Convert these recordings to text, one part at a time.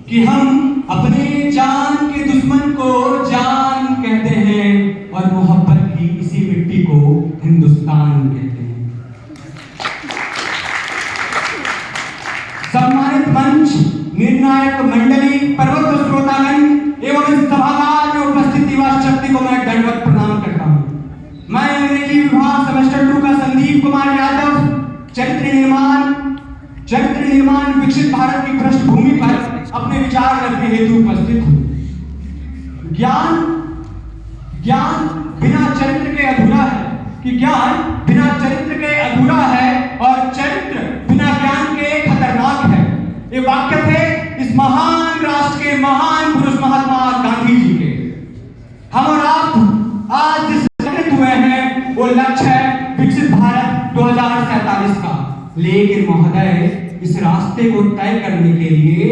कि हम अपने जान के दुश्मन को जान कहते हैं और मोहब्बत की इसी मिट्टी को हिंदुस्तान कहते हैं। सम्मानित मंच, निर्णायक मंडली, पर्वत श्रोतागण एवं इस सभागार में उपस्थित युवा शक्ति को मैं दंडवत प्रणाम करता हूं। मैं अंग्रेजी विभाग सेमेस्टर 2 का संदीप कुमार यादव चरित्र निर्माण विकसित भारत की पृष्ठभूमि पर अपने विचार रखने हेतु उपस्थित हूं। ज्ञान बिना चरित्र के अधूरा है कि ज्ञान बिना चरित्र के अधूरा है और चरित्र बिना ज्ञान के खतरनाक है। ये वाक्य थे इस महान राष्ट्र के महान पुरुष महात्मा गांधी जी के। हम और आप आज जिस हुए हैं वो लक्ष्य है विकसित भारत 2047 का। लेकिन महोदय, इस रास्ते को तय करने के लिए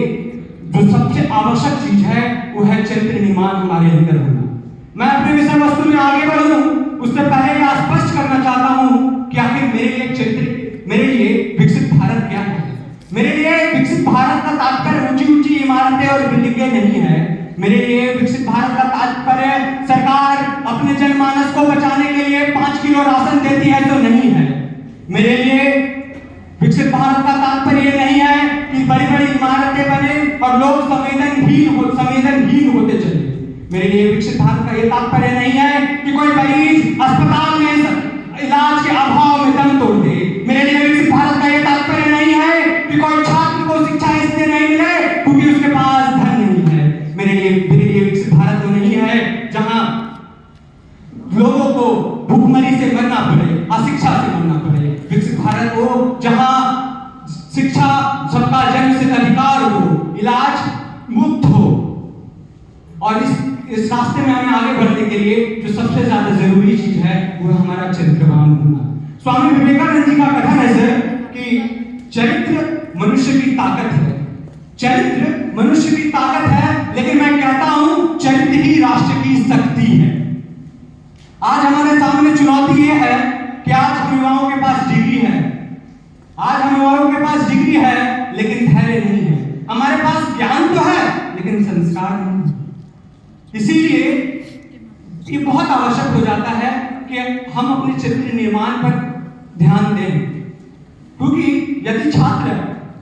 जो सबसे आवश्यक चीज है वो है चरित्र निर्माण हमारे अंदर होना। मैं अपने विषय वस्तु में आगे बढ़ूं उससे पहले यह स्पष्ट करना चाहता हूं कि आखिर मेरे लिए विकसित भारत क्या है। मेरे लिए विकसित भारत का तात्पर्य ऊंची इमारतें और बिल्डिंगें नहीं है। मेरे लिए विकसित भारत का तात्पर्य सरकार अपने जनमानस को बचाने के लिए 5 किलो राशन देती है तो नहीं है। मेरे लिए विकसित भारत का तात्पर्य नहीं है कि बड़ी बड़ी इमारतें बने और लोग संवेदनहीन होते चले। मेरे लिए विकसित भारत का यह तात्पर्य नहीं है कि कोई मरीज अस्पताल में इलाज के अभाव में दम तोड़ दे। मेरे लिए विकसित भारत का यह तात्पर्य नहीं है कि कोई छात्र को शिक्षा इसलिए नहीं मिले क्योंकि उसके पास धन नहीं है। मेरे लिए विकसित भारत वो नहीं है जहां लोगों को भूखमरी से मरना पड़े, अशिक्षा से मरना पड़े। विकसित भारत वो जहां शिक्षा सबका जन्म से अधिकार हो, इलाज मुफ्त हो। और इस रास्ते में हमें आगे बढ़ने के लिए जो सबसे ज्यादा जरूरी चीज है वो हमारा चरित्रवान होना। स्वामी विवेकानंद जी का कथन है सर कि चरित्र मनुष्य की ताकत है। चरित्र मनुष्य की ताकत है, लेकिन मैं कहता हूं चरित्र ही राष्ट्र की शक्ति है। आज हमारे सामने चुनौती यह है कि आज हम युवाओं के पास डिग्री है, लेकिन धैर्य नहीं है। हमारे पास ज्ञान तो है लेकिन संस्कार नहीं। इसीलिए ये बहुत आवश्यक हो जाता है कि हम अपने चरित्र निर्माण पर ध्यान दें, क्योंकि यदि छात्र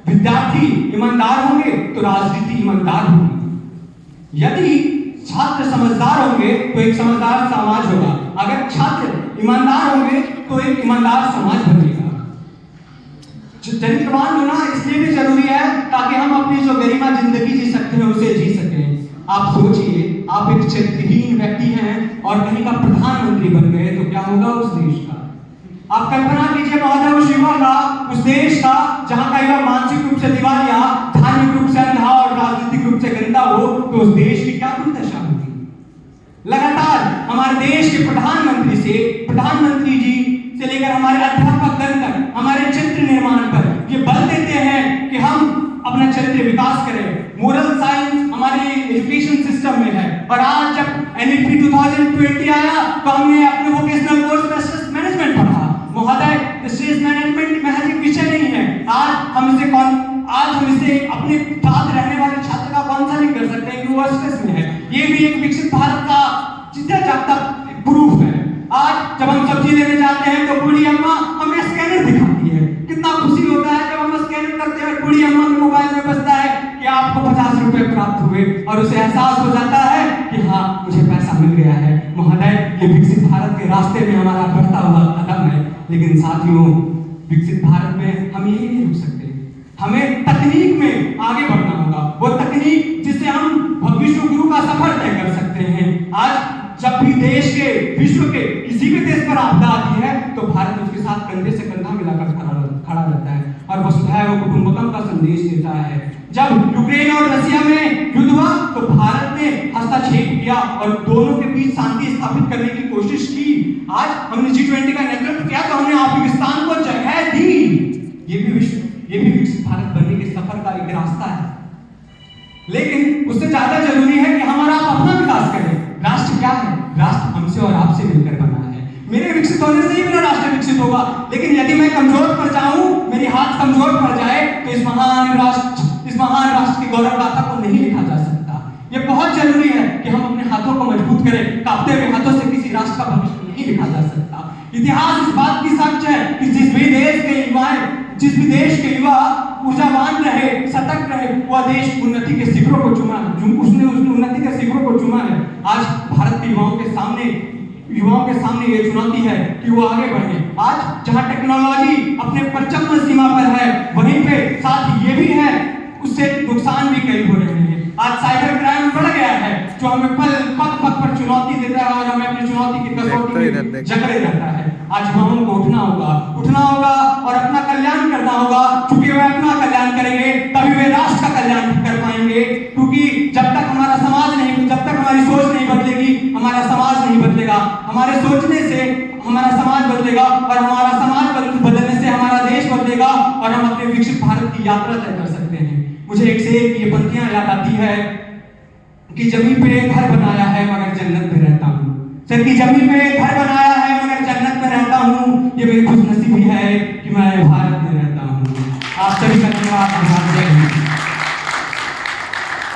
विद्यार्थी ईमानदार होंगे तो राजनीति ईमानदार होगी। यदि छात्र समझदार होंगे तो एक समझदार समाज होगा। अगर छात्र ईमानदार होंगे तो एक ईमानदार समाज बनेगा। चरित्रवान होना इसलिए भी जरूरी है ताकि हम अपनी जो गरिमा जिंदगी जी सकते हैं उसे जी सकें। आप सोचिए, आप एक चरित्रहीन व्यक्ति हैं और कहीं का प्रधानमंत्री बन गए तो क्या होगा उस देश का। आप कल्पना कीजिए महोदय उस युवा का, उस देश का जहां का युवा मानसिक रूप से दिवालिया, धार्मिक रूप से अंधा और राजनीतिक रूप से गंदा हो तो उस देश की क्या दुर्दशा होगी। लगातार हमारे देश के प्रधानमंत्री जी से लेकर हमारे अध्यापक गण तक हमारे चरित्र निर्माण पर ये बल देते हैं कि हम अपना चरित्र विकास करें। मोरल साइंस हमारे एजुकेशन सिस्टम में है और आज जब NEP 2020 आया तो हमने अपने वोकेशनल कोर्स में स्ट्रेस मैनेजमेंट पढ़ा। महोदय, स्ट्रेस मैनेजमेंट महज एक विषय नहीं है। आज हम इसे अपने साथ रहने वाले छात्र का कौन सा नहीं कर सकते हैं कि वो स्ट्रेस में है। ये भी एक विकसित भारत का जितना जागता प्रूफ है। आज जब हम सब्जी लेने जाते हैं तो बूढ़ी अम्मा हमें स्कैनर दिखाती है। कितना खुशी होता है जब हम स्कैनर करते हैं, बूढ़ी अम्मा के मोबाइल में बजता है कि आपको 50 रुपए प्राप्त हुए और उसे एहसास हो जाता है कि हाँ मुझे पैसा मिल गया है। महोदय, ये विकसित भारत के रास्ते में हमारा बढ़ता हुआ कदम है। लेकिन साथियों, विकसित भारत में हम यही नहीं रुक सकते। हमें तकनीक में आगे बढ़ना होगा, वो तकनीक जिससे हम विश्व गुरु का सफर तय कर सकते हैं। आज जब भी देश के, विश्व के किसी भी देश पर आपदा आती है तो भारत उसके साथ कंधे से कंधा मिलाकर खड़ा रहता है और वसुधैव कुटुंबकम का संदेश देता है। जब यूक्रेन और रशिया में युद्ध हुआ तो भारत ने हस्तक्षेप किया और दोनों के बीच शांति स्थापित करने की कोशिश की। आज हमने G20 का नेतृत्व किया तो हमने अफगानिस्तान को जगह दी। ये भी विकसित भारत बनने के सफर का एक रास्ता है। लेकिन उससे ज्यादा जरूरी है कि हमारा अपना विकास करें। राष्ट्र क्या है? राष्ट्र हमसे और आपसे मिलकर बना है। मेरे विकसित होने से ही मेरा राष्ट्र विकसित होगा। लेकिन यदि मैं कमजोर पड़ जाऊं, मेरी हाथ कमजोर पड़ जाए तो इस महान राष्ट्र की गौरव गाथा को नहीं इतिहास इस बात की साक्ष्य है कि जिस भी देश के युवा ऊर्जावान रहे, सतर्क रहे, वह देश उन्नति के शिखरों को चुमा है। उसने उन्नति के शिखरों को चुमा है। आज भारत के युवाओं के सामने ये चुनौती है कि वो आगे बढ़े। आज जहां टेक्नोलॉजी अपने परचम सीमा पर है, वहीं पे साथ ये भी है उससे नुकसान भी कई हो रहे हैं। आज साइबर क्राइम बढ़ गया है, जो हमें पग पर चुनौती देता है और हमें अपनी चुनौती की कसौटी में जकड़े रहता है। आज युवाओं को उठना होगा और अपना कल्याण करना होगा, क्योंकि वे अपना कल्याण करेंगे तभी वे राष्ट्र का कल्याण कर पाएंगे। क्योंकि जब तक हमारी सोच नहीं बदलेगी, हमारा समाज नहीं बदलेगा। हमारे सोचने से हमारा समाज बदलेगा और हमारा समाज बदलने से हमारा देश बदलेगा और हम अपने विकसित भारत की यात्रा तय कर सकते हैं। मुझे एक से एक ये पंक्तियां याद आती है कि जमीन पे घर बनाया है मगर जन्नत में रहता हूँ। सर की जमीन पे घर बनाया है मगर जन्नत में रहता हूँ। ये मेरी खुशनसीबी है कि मैं भारत